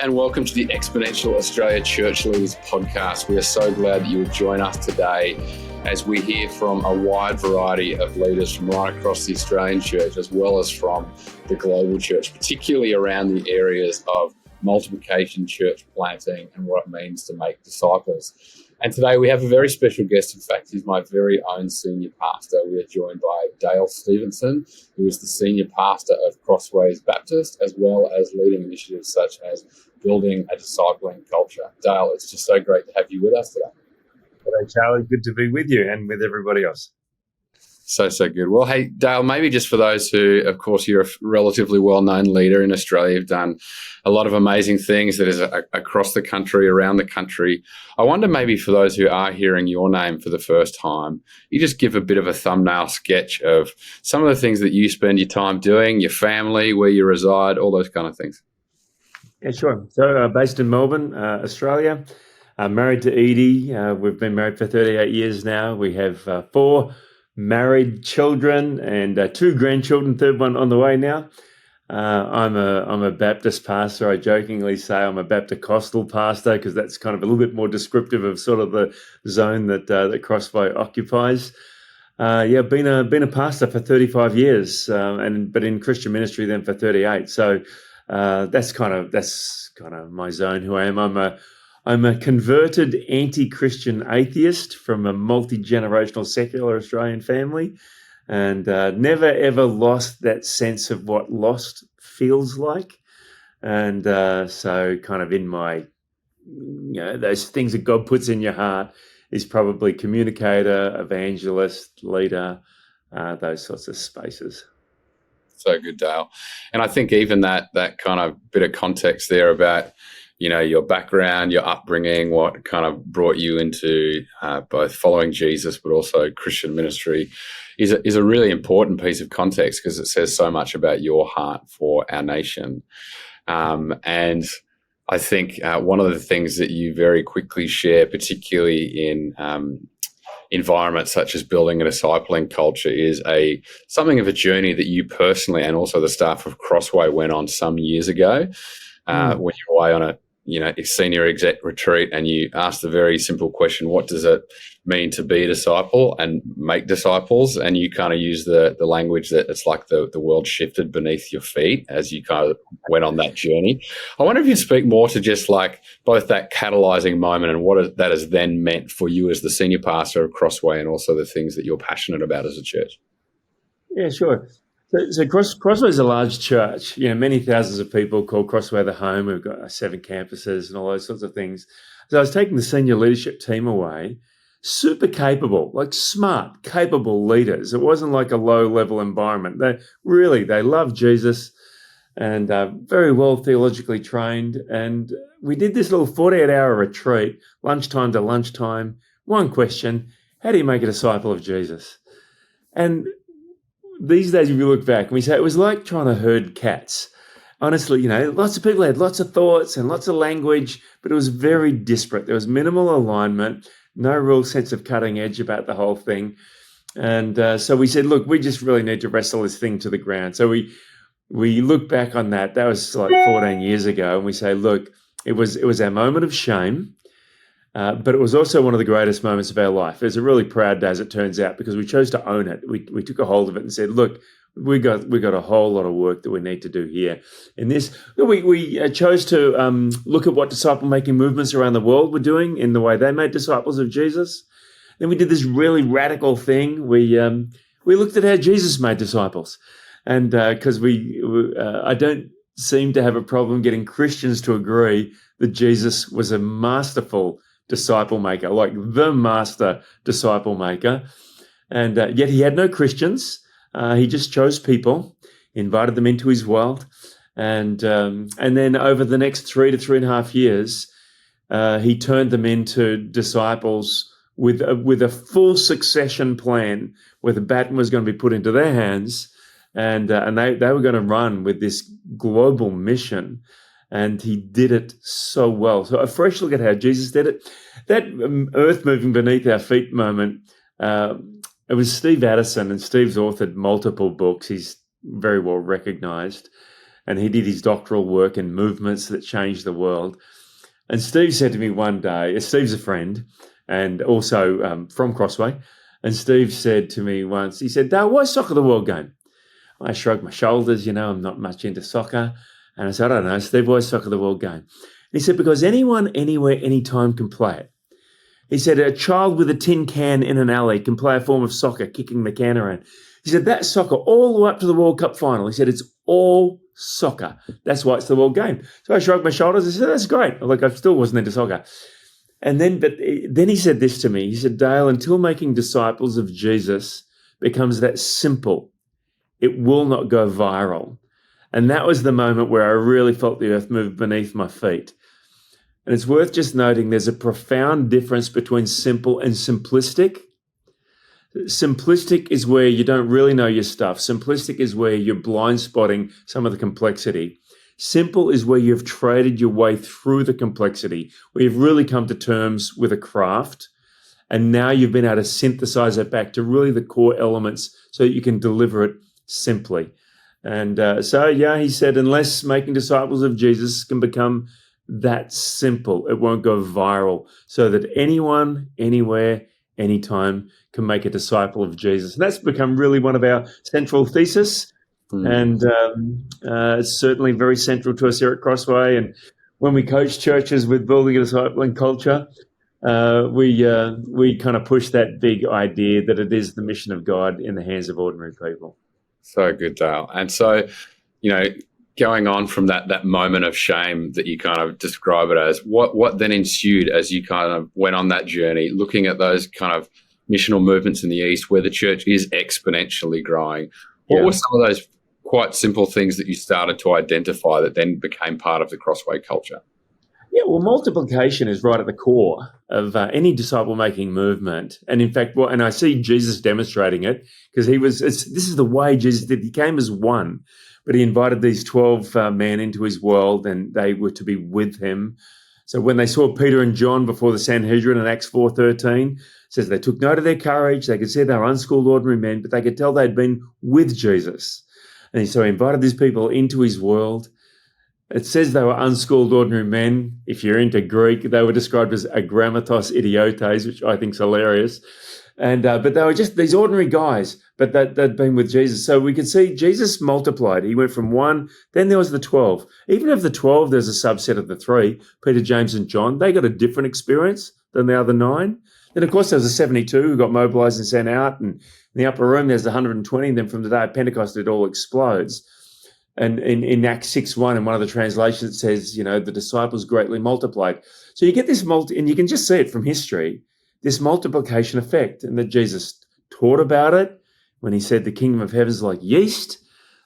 and welcome to the Exponential Australia Church Leaders podcast. We are so glad that you would join us today as we hear from a wide variety of leaders from right across the Australian church as well as from the global church, particularly around the areas of multiplication, church planting, and what it means to make disciples. And today we have a very special guest. In fact, he's my very own senior pastor. We are joined by Dale Stephenson, who is the senior pastor of Crossway Baptist, as well as leading initiatives such as building a discipling culture. Dale, it's just so great to have you with us today. Hello, Charlie. Good to be with you and with everybody else. So good. Well, hey, Dale, maybe just for those who, of course, you're a relatively well-known leader in Australia. You've done a lot of amazing things that is across the country, around the country. I wonder maybe for those who are hearing your name for the first time, you just give a bit of a thumbnail sketch of some of the things that you spend your time doing, your family, where you reside, all those kind of things. Yeah, sure. So based in Melbourne, Australia, married to Edie. We've been married for 38 years now. We have 4 married children and 2 grandchildren, third one on the way now. I'm a Baptist pastor. I jokingly say I'm a Baptist-costal pastor because that's kind of a little bit more descriptive of sort of the zone that Crossway occupies. Been a pastor for 35 years, but in Christian ministry then for 38. So that's kind of my zone. Who I am. I'm a converted anti-Christian atheist from a multi-generational secular Australian family, and never ever lost that sense of what lost feels like. And so kind of in my, those things that God puts in your heart is probably communicator, evangelist, leader, those sorts of spaces. So good, Dale. And I think even that kind of bit of context there about your background, your upbringing, what kind of brought you into both following Jesus but also Christian ministry is a really important piece of context because it says so much about your heart for our nation. And I think one of the things that you very quickly share, particularly in environments such as building a discipling culture, is something of a journey that you personally and also the staff of Crossway went on some years ago when you were away on a senior exec retreat, and you asked the very simple question, what does it mean to be a disciple and make disciples? And you kind of use the language that it's like the world shifted beneath your feet as you kind of went on that journey. I wonder if you speak more to just like both that catalyzing moment and what that has then meant for you as the senior pastor of Crossway and also the things that you're passionate about as a church. Yeah, sure. So Crossway is a large church. Many thousands of people call Crossway the home. We've got 7 campuses and all those sorts of things. So I was taking the senior leadership team away, super capable, like smart, capable leaders. It wasn't like a low-level environment. They love Jesus and very well theologically trained. And we did this little 48-hour retreat, lunchtime to lunchtime. One question: how do you make a disciple of Jesus? And these days, if you look back, we say it was like trying to herd cats. Honestly, lots of people had lots of thoughts and lots of language, but it was very disparate. There was minimal alignment, no real sense of cutting edge about the whole thing. And so we said, look, we just really need to wrestle this thing to the ground. So we look back on that. That was like 14 years ago. And we say, look, it was our moment of shame. But it was also one of the greatest moments of our life. It was a really proud day, as it turns out, because we chose to own it. We took a hold of it and said, look, we got a whole lot of work that we need to do here. In this, we chose to look at what disciple-making movements around the world were doing in the way they made disciples of Jesus. Then we did this really radical thing. We looked at how Jesus made disciples. And because I don't seem to have a problem getting Christians to agree that Jesus was a masterful disciple maker, like the master disciple maker. And yet he had no Christians. He just chose people, invited them into his world. And then over the next 3 to 3.5 years, he turned them into disciples with a full succession plan where the baton was going to be put into their hands. And they were going to run with this global mission. And he did it so well. So a fresh look at how Jesus did it. That earth moving beneath our feet moment, it was Steve Addison, and Steve's authored multiple books. He's very well recognized. and he did his doctoral work in movements that changed the world. And Steve said to me one day, Steve's a friend and also from Crossway, and Steve said to me once, he said, "Dale, why's soccer the world game?" I shrugged my shoulders, I'm not much into soccer. And I said, "I don't know, Steve, why's soccer the world game?" And he said, "Because anyone, anywhere, anytime can play it." He said, "A child with a tin can in an alley can play a form of soccer, kicking the can around." He said, "That's soccer all the way up to the World Cup final." He said, "It's all soccer. That's why it's the world game." So I shrugged my shoulders. I said, "That's great." Like, I still wasn't into soccer. And then he said this to me. He said, "Dale, until making disciples of Jesus becomes that simple, it will not go viral." And that was the moment where I really felt the earth move beneath my feet. And it's worth just noting there's a profound difference between simple and simplistic. Simplistic is where you don't really know your stuff. Simplistic is where you're blind spotting some of the complexity. Simple is where you've traded your way through the complexity, where you've really come to terms with a craft, and now you've been able to synthesize it back to really the core elements so that you can deliver it simply. And he said, unless making disciples of Jesus can become that simple, it won't go viral, so that anyone, anywhere, anytime can make a disciple of Jesus. And that's become really one of our central thesis. And it's certainly very central to us here at Crossway. And when we coach churches with building a discipling culture, we kind of push that big idea that it is the mission of God in the hands of ordinary people. So good, Dale. And so, going on from that moment of shame that you kind of describe it as, what then ensued as you kind of went on that journey, looking at those kind of missional movements in the East where the church is exponentially growing? What were some of those quite simple things that you started to identify that then became part of the Crossway culture? Yeah, well, multiplication is right at the core of any disciple-making movement. And in fact, and I see Jesus demonstrating it, because this is the way Jesus did. He came as one, but he invited these 12 men into his world, and they were to be with him. So when they saw Peter and John before the Sanhedrin in Acts 4:13, it says they took note of their courage. They could see they were unschooled, ordinary men, but they could tell they'd been with Jesus. And so he invited these people into his world. It says they were unschooled, ordinary men. If you're into Greek, they were described as agrammatos idiotes, which I think is hilarious. And but they were just these ordinary guys, but they'd been with Jesus. So we could see Jesus multiplied. He went from one, then there was the 12. Even of the 12, there's a subset of the three, Peter, James, and John. They got a different experience than the other 9. Then, of course, there was the 72 who got mobilized and sent out. And in the upper room, there's the 120. And then from the day of Pentecost, it all explodes. And in Acts 6:1, in one of the translations, it says, the disciples greatly multiplied. So you get this and you can just see it from history, this multiplication effect, and that Jesus taught about it when he said the kingdom of heaven is like yeast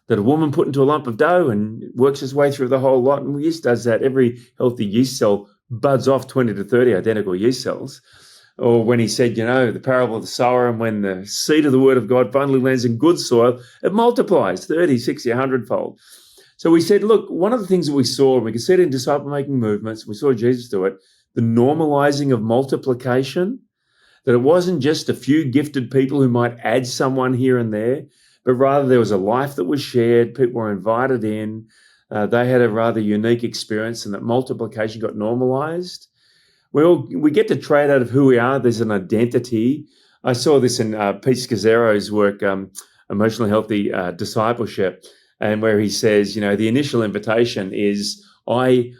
that a woman put into a lump of dough and works its way through the whole lot. And yeast does that. Every healthy yeast cell buds off 20 to 30 identical yeast cells. Or when he said, the parable of the sower, and when the seed of the word of God finally lands in good soil, it multiplies 30, 60, 100-fold. So we said, look, one of the things that we saw, and we could see it in disciple-making movements, we saw Jesus do it, the normalizing of multiplication, that it wasn't just a few gifted people who might add someone here and there, but rather there was a life that was shared, people were invited in, they had a rather unique experience, and that multiplication got normalized. We get to trade out of who we are. There's an identity. I saw this in Pete Scazzero's work, Emotionally Healthy Discipleship, and where he says, the initial invitation is I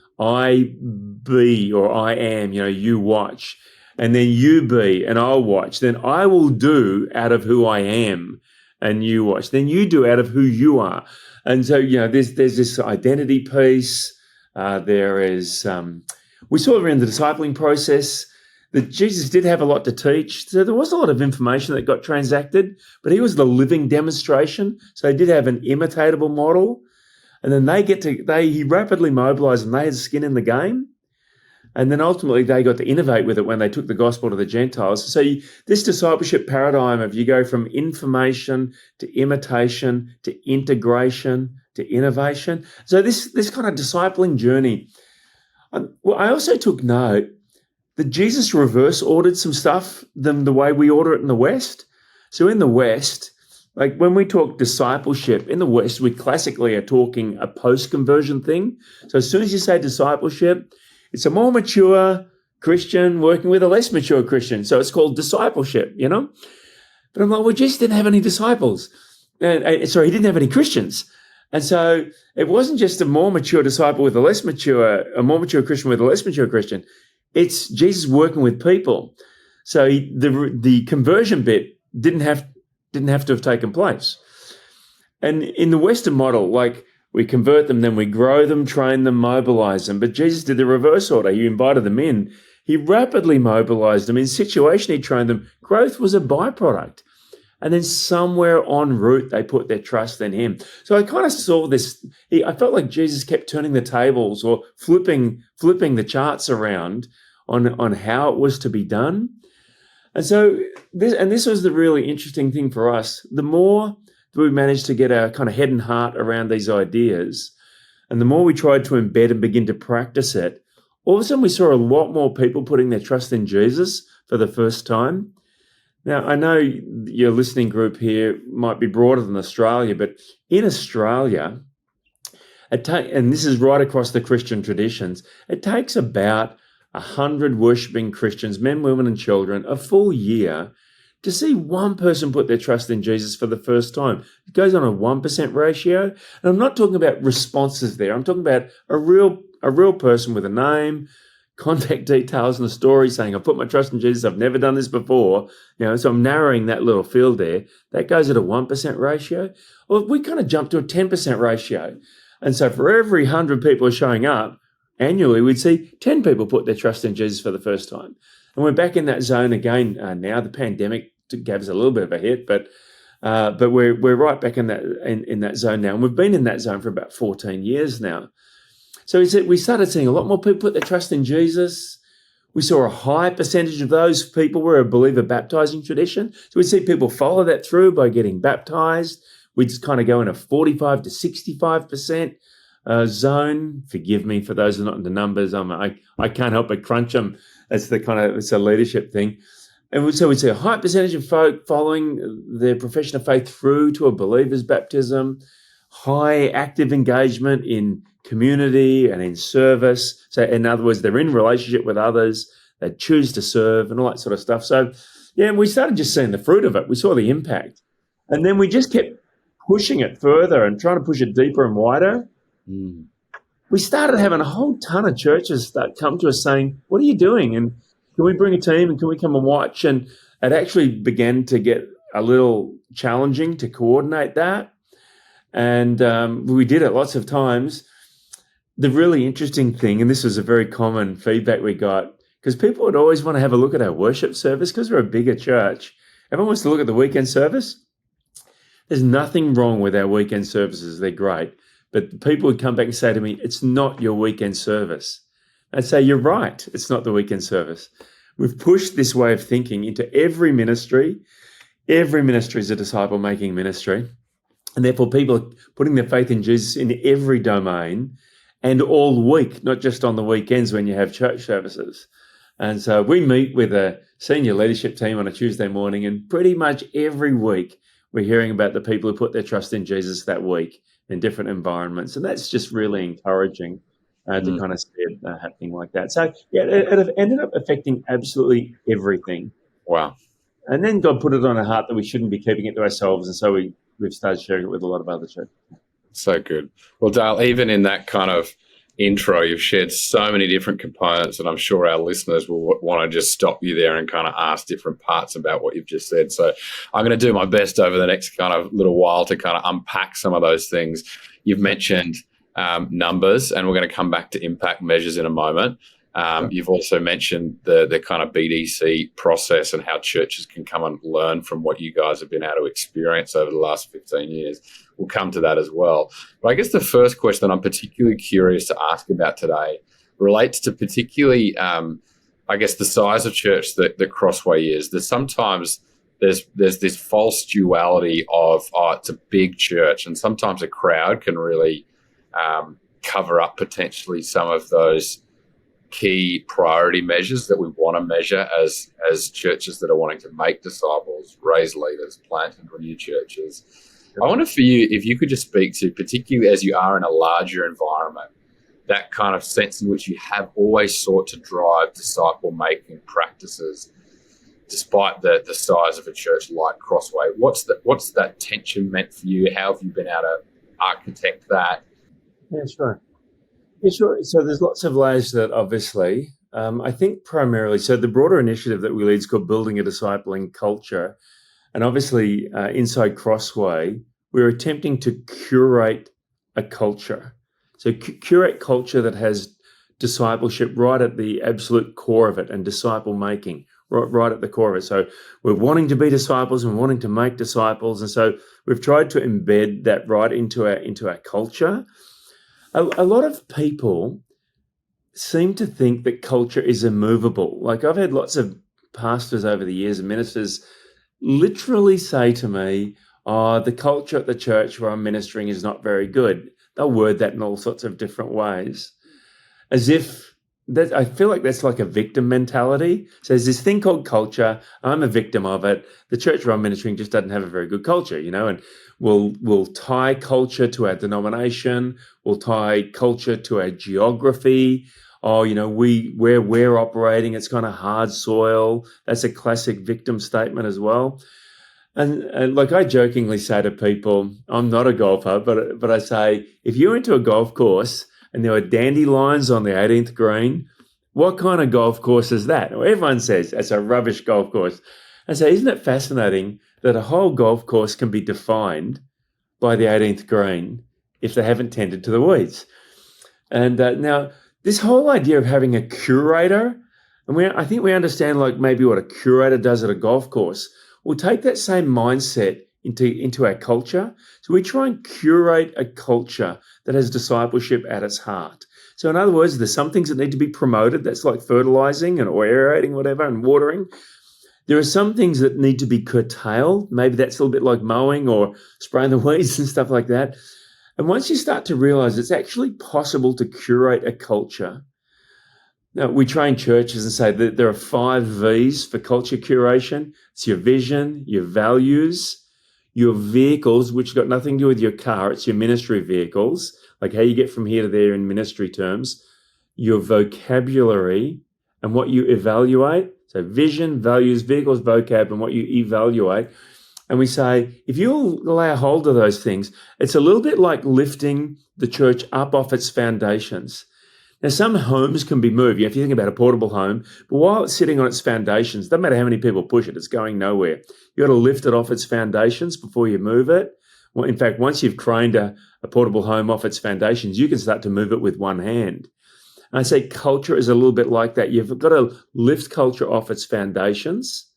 be, or I am, you watch, and then you be and I'll watch. Then I will do out of who I am and you watch. Then you do out of who you are. And so, there's this identity piece. There is... we saw around the discipling process that Jesus did have a lot to teach. So there was a lot of information that got transacted, but he was the living demonstration. So he did have an imitatable model. And then he rapidly mobilized and they had skin in the game. And then ultimately they got to innovate with it when they took the gospel to the Gentiles. So this discipleship paradigm of you go from information to imitation to integration to innovation. So this kind of discipling journey. Well, I also took note that Jesus reverse ordered some stuff than the way we order it in the West. So in the West, Like when we talk discipleship in the West, we classically are talking a post-conversion thing. So as soon as you say discipleship, it's a more mature Christian working with a less mature Christian. So it's called discipleship, you know? But I'm like, well, Jesus didn't have any disciples. Sorry, he didn't have any Christians. And so it wasn't just a more mature disciple with a more mature Christian with a less mature Christian. It's Jesus working with people. So the conversion bit didn't have to have taken place. And in the Western model, like we convert them, then we grow them, train them, mobilize them. But Jesus did the reverse order. He invited them in. He rapidly mobilized them. In situation, he trained them. Growth was a byproduct. And then somewhere en route, they put their trust in him. So I kind of saw this. I felt like Jesus kept turning the tables or flipping the charts around on how it was to be done. And so this was the really interesting thing for us. The more that we managed to get our kind of head and heart around these ideas, and the more we tried to embed and begin to practice it, all of a sudden we saw a lot more people putting their trust in Jesus for the first time. Now, I know your listening group here might be broader than Australia, but in Australia, and this is right across the Christian traditions, it takes about 100 worshipping Christians, men, women, and children, a full year to see one person put their trust in Jesus for the first time. It goes on a 1% ratio. And I'm not talking about responses there. I'm talking about a real person with a name, contact details, and a story saying, I put my trust in Jesus. I've never done this before. So I'm narrowing that little field there. That goes at a 1% ratio. Well, we kind of jumped to a 10% ratio. And so for every 100 people showing up, annually, we'd see 10 people put their trust in Jesus for the first time. And we're back in that zone again now. The pandemic gave us a little bit of a hit, but we're right back in that zone now. And we've been in that zone for about 14 years now. So we started seeing a lot more people put their trust in Jesus. We saw a high percentage of those people were a believer baptizing tradition. So we see people follow that through by getting baptized. We just kind of go in a 45 to 65% zone. Forgive me for those who are not into numbers. I can't help but crunch them. It's a leadership thing. And so we'd see a high percentage of folk following their profession of faith through to a believer's baptism, high active engagement in community and in service. So in other words, they're in relationship with others, they choose to serve and all that sort of stuff. So and we started just seeing the fruit of it. We saw the impact. And then we just kept pushing it further and trying to push it deeper and wider. We started having a whole ton of churches that come to us saying, what are you doing? And can we bring a team and can we come and watch? And it actually began to get a little challenging to coordinate that. And we did it lots of times. The really interesting thing, and this was a very common feedback we got, because people would always want to have a look at our worship service because we're a bigger church. Everyone wants to look at the weekend service. There's nothing wrong with our weekend services. They're great. But people would come back and say to me, it's not your weekend service. I'd say, you're right, it's not the weekend service. We've pushed this way of thinking into every ministry. Every ministry is a disciple-making ministry. And therefore, people are putting their faith in Jesus in every domain and all week, not just on the weekends when you have church services. And so we meet with a senior leadership team on a Tuesday morning, and pretty much every week we're hearing about the people who put their trust in Jesus that week in different environments. And that's just really encouraging to kind of see it happening like that. So, it ended up affecting absolutely everything. Wow. And then God put it on our heart that we shouldn't be keeping it to ourselves. And so we've started sharing it with a lot of other churches. So good. Well, Dale, even in that kind of intro, you've shared so many different components, and I'm sure our listeners will want to just stop you there and kind of ask different parts about what you've just said. So I'm going to do my best over the next kind of little while to kind of unpack some of those things. You've mentioned numbers, and we're going to come back to impact measures in a moment. You've also mentioned the kind of BDC process and how churches can come and learn from what you guys have been able to experience over the last 15 years. We'll come to that as well. But I guess the first question I'm particularly curious to ask about today relates to particularly, I guess, the size of church that Crossway is. There's sometimes there's this false duality of, it's a big church, and sometimes a crowd can really cover up potentially some of those key priority measures that we want to measure as churches that are wanting to make disciples, raise leaders, plant and renew churches. I wonder for you, if you could just speak to, particularly as you are in a larger environment, that kind of sense in which you have always sought to drive disciple-making practices despite the size of a church like Crossway. What's that tension meant for you? How have you been able to architect that? Yeah, sure. Yeah, sure. So there's lots of layers to that, obviously. I think primarily, so the broader initiative that we lead is called Building a Discipling Culture. And obviously, inside Crossway, we're attempting to curate a culture. So curate culture that has discipleship right at the absolute core of it, and disciple making right at the core of it. So we're wanting to be disciples and wanting to make disciples. And so we've tried to embed that right into our culture. A lot of people seem to think that culture is immovable. Like, I've had lots of pastors over the years and ministers literally say to me, "Oh, the culture at the church where I'm ministering is not very good." They'll word that in all sorts of different ways, as if that, I feel like that's like a victim mentality. So there's this thing called culture. I'm a victim of it. The church where I'm ministering just doesn't have a very good culture, and we'll tie culture to our denomination. We'll tie culture to our geography. Oh, where we're operating, it's kind of hard soil. That's a classic victim statement as well. And like, I jokingly say to people, I'm not a golfer, but I say, if you went to a golf course and there were dandelions on the 18th green, what kind of golf course is that? Well, everyone says it's a rubbish golf course. And so, isn't it fascinating that a whole golf course can be defined by the 18th green if they haven't tended to the weeds? And now, this whole idea of having a curator, and I think we understand like maybe what a curator does at a golf course. We'll take that same mindset into our culture. So we try and curate a culture that has discipleship at its heart. So in other words, there's some things that need to be promoted. That's like fertilizing or aerating, whatever, and watering. There are some things that need to be curtailed. Maybe that's a little bit like mowing or spraying the weeds and stuff like that. And once you start to realize it's actually possible to curate a culture. Now, we train churches and say that there are 5 V's for culture curation. It's your vision, your values, your vehicles, which got nothing to do with your car. It's your ministry vehicles, like how you get from here to there in ministry terms, your vocabulary and what you evaluate. So vision, values, vehicles, vocab, and what you evaluate. And we say, if you'll lay hold of those things, it's a little bit like lifting the church up off its foundations. Now, some homes can be moved. If you think about a portable home, but while it's sitting on its foundations, doesn't matter how many people push it, it's going nowhere. You've got to lift it off its foundations before you move it. Well, in fact, once you've craned a portable home off its foundations, you can start to move it with one hand. And I say culture is a little bit like that. You've got to lift culture off its foundations.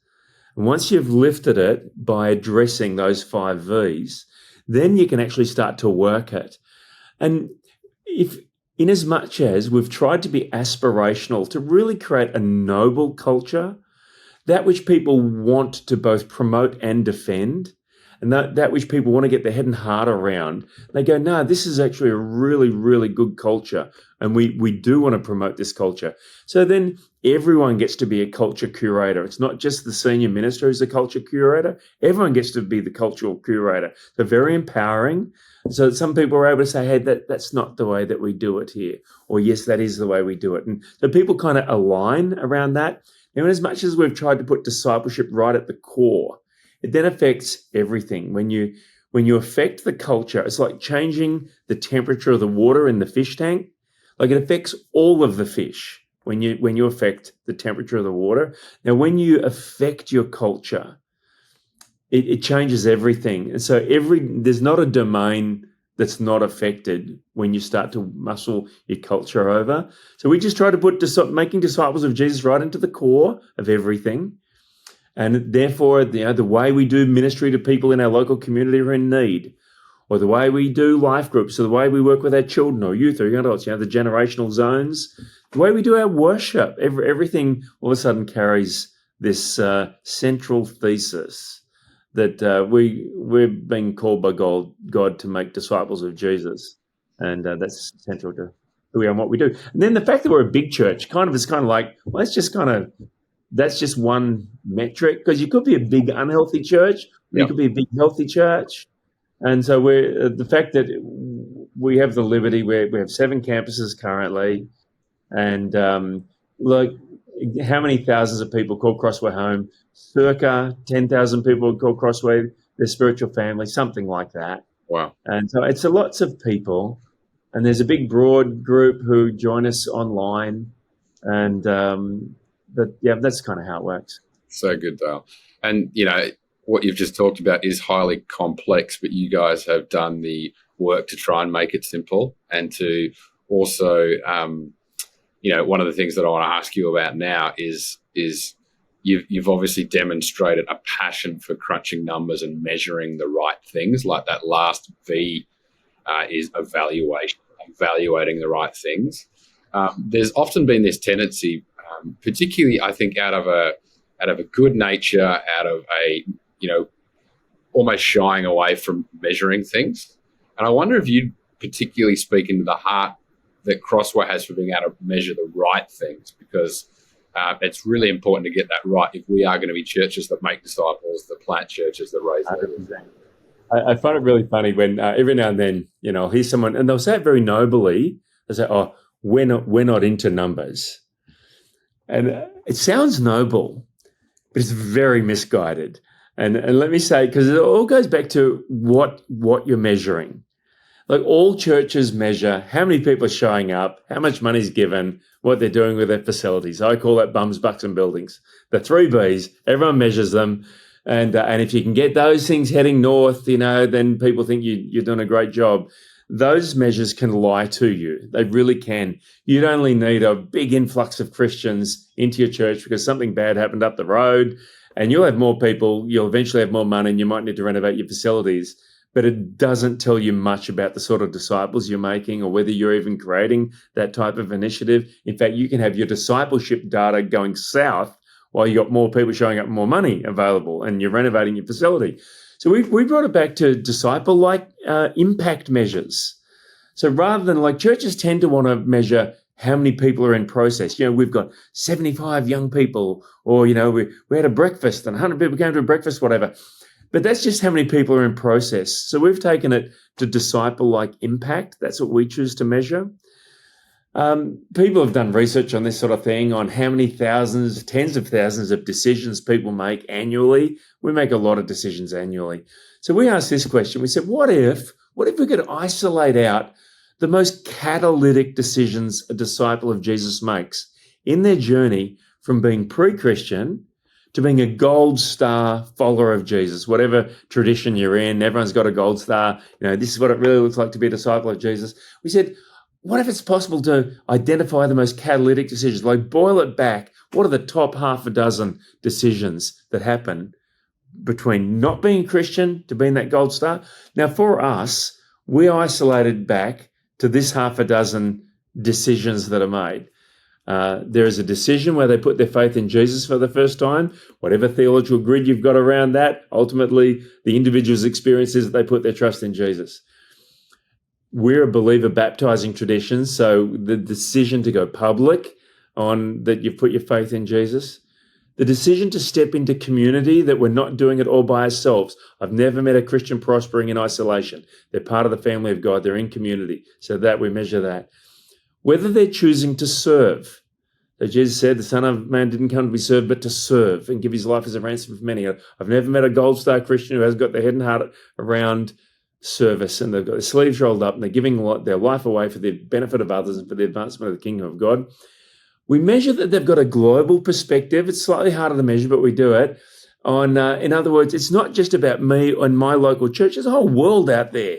And once you've lifted it by addressing those 5 V's, then you can actually start to work it. And in as much as we've tried to be aspirational to really create a noble culture, that which people want to both promote and defend, and that which people want to get their head and heart around, they go, no, this is actually a really, really good culture, and we do want to promote this culture. So then everyone gets to be a culture curator. It's not just the senior minister who's a culture curator. Everyone gets to be the cultural curator. So very empowering. So some people are able to say, hey, that's not the way that we do it here. Or yes, that is the way we do it. And so people kind of align around that. And as much as we've tried to put discipleship right at the core, it then affects everything. When you affect the culture, it's like changing the temperature of the water in the fish tank. Like, it affects all of the fish when you affect the temperature of the water. Now, when you affect your culture, it changes everything. And so there's not a domain that's not affected when you start to muscle your culture over. So we just try to put making disciples of Jesus right into the core of everything. And therefore, the way we do ministry to people in our local community who are in need, or the way we do life groups, or the way we work with our children or youth or young adults, the generational zones, the way we do our worship, everything all of a sudden carries this central thesis that we're being called by God to make disciples of Jesus. And that's central to who we are and what we do. And then the fact that we're a big church is kind of like, well, that's just one metric, because you could be a big unhealthy church, or you could be a big healthy church. And so we're the fact that we have the liberty, we have 7 campuses currently, and like how many thousands of people call Crossway home? Circa 10,000 people call Crossway their spiritual family, something like that. Wow. And so it's lots of people, and there's a big broad group who join us online, and but yeah, that's kind of how it works. So good, Dale. And what you've just talked about is highly complex, but you guys have done the work to try and make it simple, and to also, one of the things that I want to ask you about now is you've obviously demonstrated a passion for crunching numbers and measuring the right things. Like that last V is evaluating the right things. There's often been this tendency, particularly I think out of a good nature, out of a almost shying away from measuring things. And I wonder if you'd particularly speak into the heart that Crossway has for being able to measure the right things, because it's really important to get that right if we are going to be churches that make disciples, that plant churches, that raise leaders. I find it really funny when every now and then, I'll hear someone, and they'll say it very nobly. They say, "Oh, we're not into numbers," and it sounds noble, but it's very misguided. And let me say, because it all goes back to what you're measuring. Like all churches measure how many people are showing up, how much money's given, what they're doing with their facilities. I call that bums, bucks, and buildings. The 3 Bs, everyone measures them. And if you can get those things heading north, then people think you're doing a great job. Those measures can lie to you. They really can. You'd only need a big influx of Christians into your church because something bad happened up the road, and you'll have more people, you'll eventually have more money, and you might need to renovate your facilities. But it doesn't tell you much about the sort of disciples you're making, or whether you're even creating that type of initiative. In fact, you can have your discipleship data going south while you got more people showing up and more money available, and you're renovating your facility. So we brought it back to disciple-like impact measures. So rather than, like, churches tend to want to measure how many people are in process. We've got 75 young people, or, we had a breakfast and 100 people came to a breakfast, whatever. But that's just how many people are in process. So we've taken it to disciple-like impact. That's what we choose to measure. People have done research on this sort of thing, on how many thousands, tens of thousands of decisions people make annually. We make a lot of decisions annually. So we asked this question. We said, what if we could isolate out the most catalytic decisions a disciple of Jesus makes in their journey from being pre-Christian to being a gold star follower of Jesus? Whatever tradition you're in, everyone's got a gold star. This is what it really looks like to be a disciple of Jesus. We said, what if it's possible to identify the most catalytic decisions, like boil it back? What are the top half a dozen decisions that happen between not being Christian to being that gold star? Now, for us, we isolated back to this half a dozen decisions that are made. There is a decision where they put their faith in Jesus for the first time. Whatever theological grid you've got around that, ultimately the individual's experience is that they put their trust in Jesus. We're a believer baptizing tradition, so the decision to go public on that you've put your faith in Jesus. The decision to step into community, that we're not doing it all by ourselves. I've never met a Christian prospering in isolation. They're part of the family of God. They're in community, so that we measure that. Whether they're choosing to serve. So Jesus said, the Son of Man didn't come to be served, but to serve and give his life as a ransom for many. I've never met a gold star Christian who has got their head and heart around service, and they've got their sleeves rolled up and they're giving their life away for the benefit of others and for the advancement of the kingdom of God. We measure that they've got a global perspective. It's slightly harder to measure, but we do it. In other words, it's not just about me and my local church. There's a whole world out there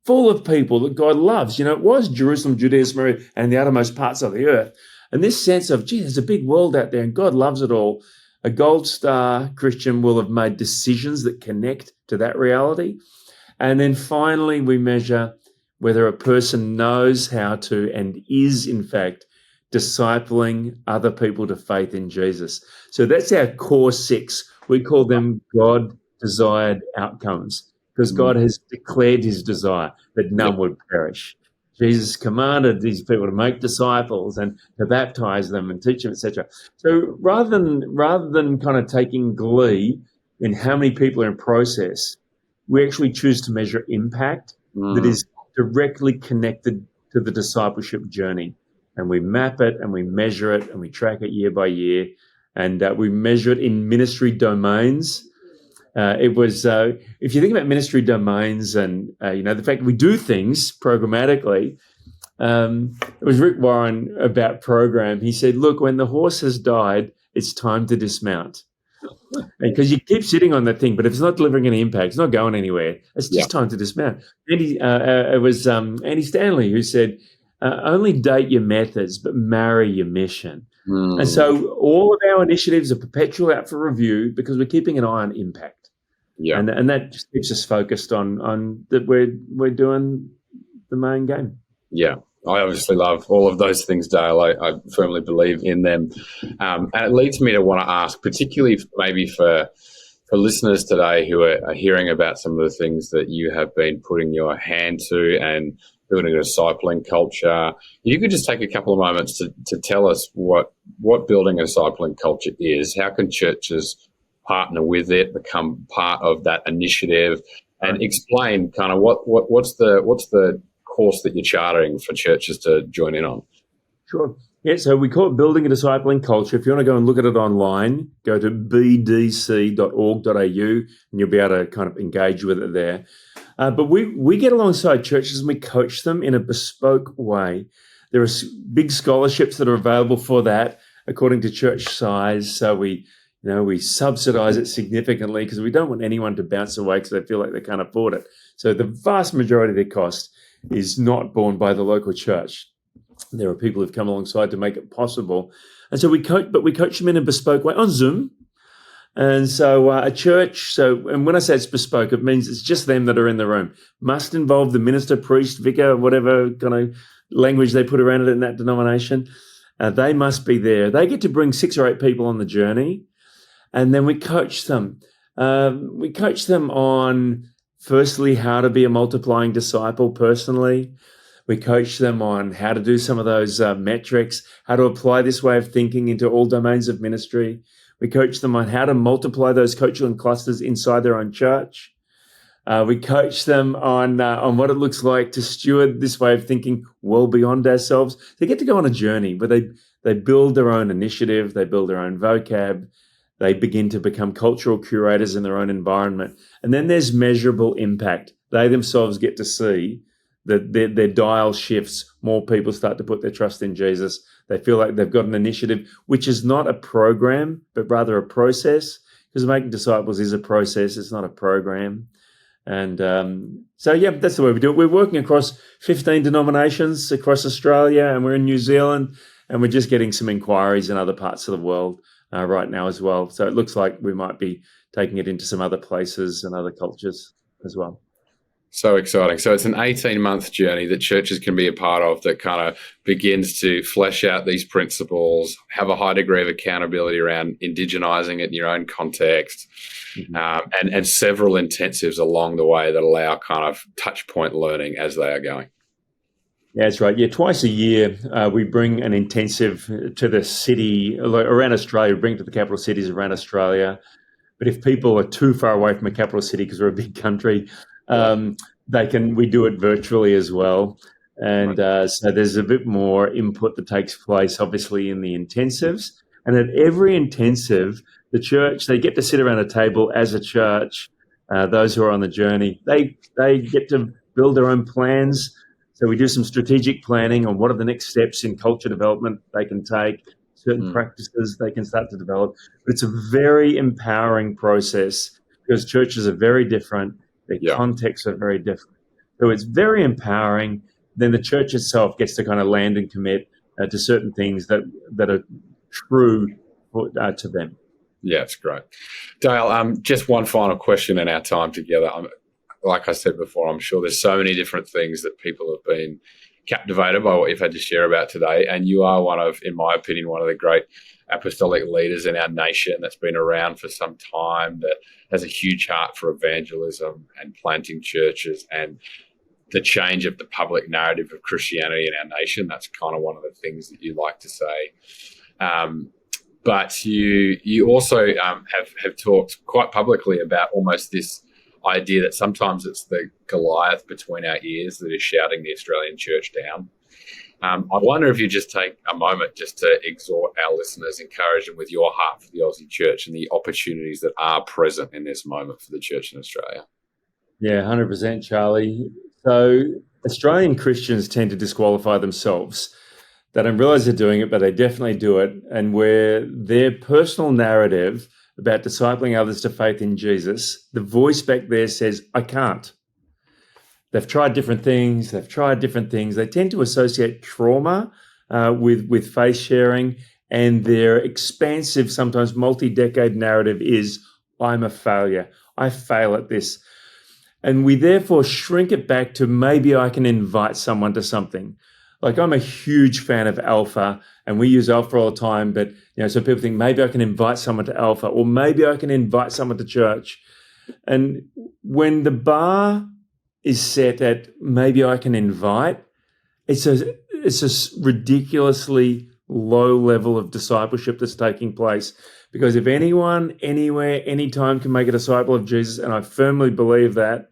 full of people that God loves. It was Jerusalem, Judea, Samaria, and the uttermost parts of the earth. And this sense of, there's a big world out there and God loves it all. A gold star Christian will have made decisions that connect to that reality. And then finally, we measure whether a person knows how to and is, in fact, discipling other people to faith in Jesus. So that's our core 6. We call them God-desired outcomes, because God has declared his desire that none would perish. Jesus commanded these people to make disciples and to baptize them and teach them, etc. So rather than kind of taking glee in how many people are in process, we actually choose to measure impact that is directly connected to the discipleship journey. And we map it and we measure it and we track it year by year. And we measure it in ministry domains. If you think about ministry domains and, the fact that we do things programmatically, it was Rick Warren about program. He said, look, when the horse has died, it's time to dismount. Because you keep sitting on that thing, but if it's not delivering any impact, it's not going anywhere. It's just time to dismount. It was Andy Stanley who said, only date your methods, but marry your mission. And so all of our initiatives are perpetual out for review because we're keeping an eye on impact. Yeah. And that just keeps us focused on that we're doing the main game. Yeah. I obviously love all of those things, Dale. I firmly believe in them. And it leads me to want to ask, particularly maybe for listeners today who are hearing about some of the things that you have been putting your hand to and building a discipling culture. You could just take a couple of moments to tell us what building a discipling culture is. How can churches partner with it, become part of that initiative, and explain kind of what's the course that you're chartering for churches to join in on? Sure. Yeah, so we call it Building a Discipling Culture. If you want to go and look at it online, go to bdc.org.au and you'll be able to kind of engage with it there. But we get alongside churches and we coach them in a bespoke way. There are big scholarships that are available for that according to church size. So we subsidize it significantly because we don't want anyone to bounce away because they feel like they can't afford it. So the vast majority of the cost is not borne by the local church. There are people who've come alongside to make it possible. And so we coach them in a bespoke way on Zoom. And so a church, and when I say it's bespoke, it means it's just them that are in the room. Must involve the minister, priest, vicar, whatever kind of language they put around it in that denomination. They must be there. They get to bring 6 or 8 people on the journey. And then we coach them. We coach them on, firstly, how to be a multiplying disciple personally. We coach them on how to do some of those metrics, how to apply this way of thinking into all domains of ministry. We coach them on how to multiply those coaching clusters inside their own church. We coach them on what it looks like to steward this way of thinking well beyond ourselves. They get to go on a journey where they build their own initiative, they build their own vocab, they begin to become cultural curators in their own environment. And then there's measurable impact. They themselves get to see that their dial shifts. More people start to put their trust in Jesus. They feel like they've got an initiative, which is not a program, but rather a process, because making disciples is a process. It's not a program. And that's the way we do it. We're working across 15 denominations across Australia, and we're in New Zealand, and we're just getting some inquiries in other parts of the world right now as well. So it looks like we might be taking it into some other places and other cultures as well. So exciting. So it's an 18-month journey that churches can be a part of that kind of begins to flesh out these principles, have a high degree of accountability around indigenizing it in your own context, and several intensives along the way that allow kind of touch point learning as they are going. Yeah, that's right. Yeah, twice a year we bring an intensive to the city around Australia. We bring it to the capital cities around Australia. But if people are too far away from a capital city because we're a big country, we do it virtually as well. And so there's a bit more input that takes place, obviously, in the intensives. And at every intensive, the church, they get to sit around a table as a church, those who are on the journey. They get to build their own plans. So we do some strategic planning on what are the next steps in culture development they can take, certain practices they can start to develop. But it's a very empowering process because churches are very different. Their contexts are very different. So it's very empowering. Then the church itself gets to kind of land and commit to certain things that are true to them. Yeah, it's great. Dale, just one final question in our time together. Like I said before, I'm sure there's so many different things that people have been captivated by what you've had to share about today. And you are in my opinion, one of the great apostolic leaders in our nation that's been around for some time, that has a huge heart for evangelism and planting churches and the change of the public narrative of Christianity in our nation. That's kind of one of the things that you like to say. But you also have talked quite publicly about almost this idea that sometimes it's the Goliath between our ears that is shouting the Australian church down. I wonder if you just take a moment just to exhort our listeners, encourage them with your heart for the Aussie church and the opportunities that are present in this moment for the church in Australia. Yeah, 100%, Charlie. So Australian Christians tend to disqualify themselves. They don't realize they're doing it, but they definitely do it. And where their personal narrative about discipling others to faith in Jesus, the voice back there says, I can't. They've tried different things. They tend to associate trauma with faith sharing, and their expansive, sometimes multi-decade narrative is, I'm a failure. I fail at this. And we therefore shrink it back to maybe I can invite someone to something. Like, I'm a huge fan of Alpha, and we use Alpha all the time, but so people think maybe I can invite someone to Alpha, or maybe I can invite someone to church. And when the bar is set at maybe I can invite, it's a ridiculously low level of discipleship that's taking place. Because if anyone, anywhere, anytime can make a disciple of Jesus, and I firmly believe that,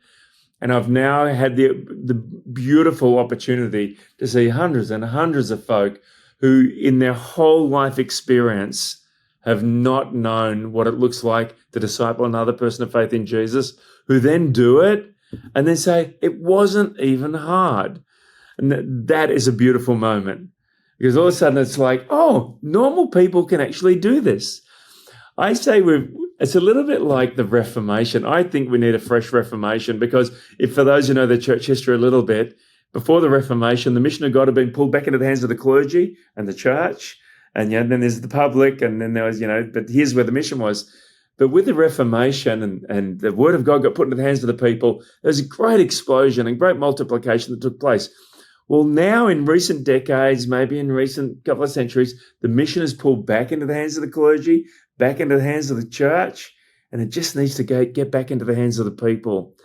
and I've now had the beautiful opportunity to see hundreds and hundreds of folk who in their whole life experience have not known what it looks like to disciple another person of faith in Jesus, who then do it and then say, it wasn't even hard. And that is a beautiful moment, because all of a sudden it's like, oh, normal people can actually do this. I say it's a little bit like the Reformation. I think we need a fresh Reformation, because if, for those who know the church history a little bit, before the Reformation, the mission of God had been pulled back into the hands of the clergy and the church, and then there's the public, and then there was, but here's where the mission was. But with the Reformation and the word of God got put into the hands of the people, there was a great explosion and great multiplication that took place. Well, now in recent decades, maybe in recent couple of centuries, the mission is pulled back into the hands of the clergy, back into the hands of the church, and it just needs to get back into the hands of the people.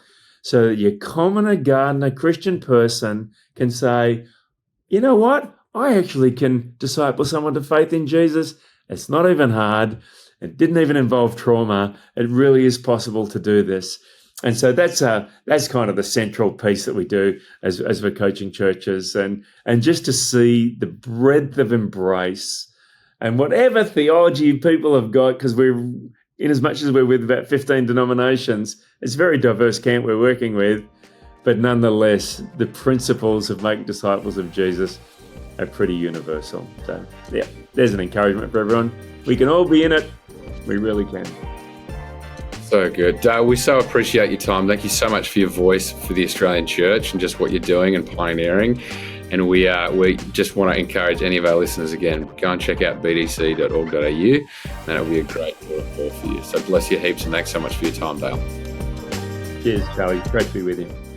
So that your commoner, gardener, Christian person can say, you know what? I actually can disciple someone to faith in Jesus. It's not even hard. It didn't even involve trauma. It really is possible to do this. And so that's kind of the central piece that we do as we're coaching churches, and just to see the breadth of embrace and whatever theology people have got, because we're, in as much as we're with about 15 denominations, it's a very diverse camp we're working with, but nonetheless, the principles of making disciples of Jesus are pretty universal. So yeah, there's an encouragement for everyone. We can all be in it. We really can. So good. Dale, we so appreciate your time. Thank you so much for your voice for the Australian church and just what you're doing and pioneering. And we just want to encourage any of our listeners, again, go and check out bdc.org.au, and it'll be a great call for you. So bless you heaps, and thanks so much for your time, Dale. Cheers, Charlie. Great to be with you.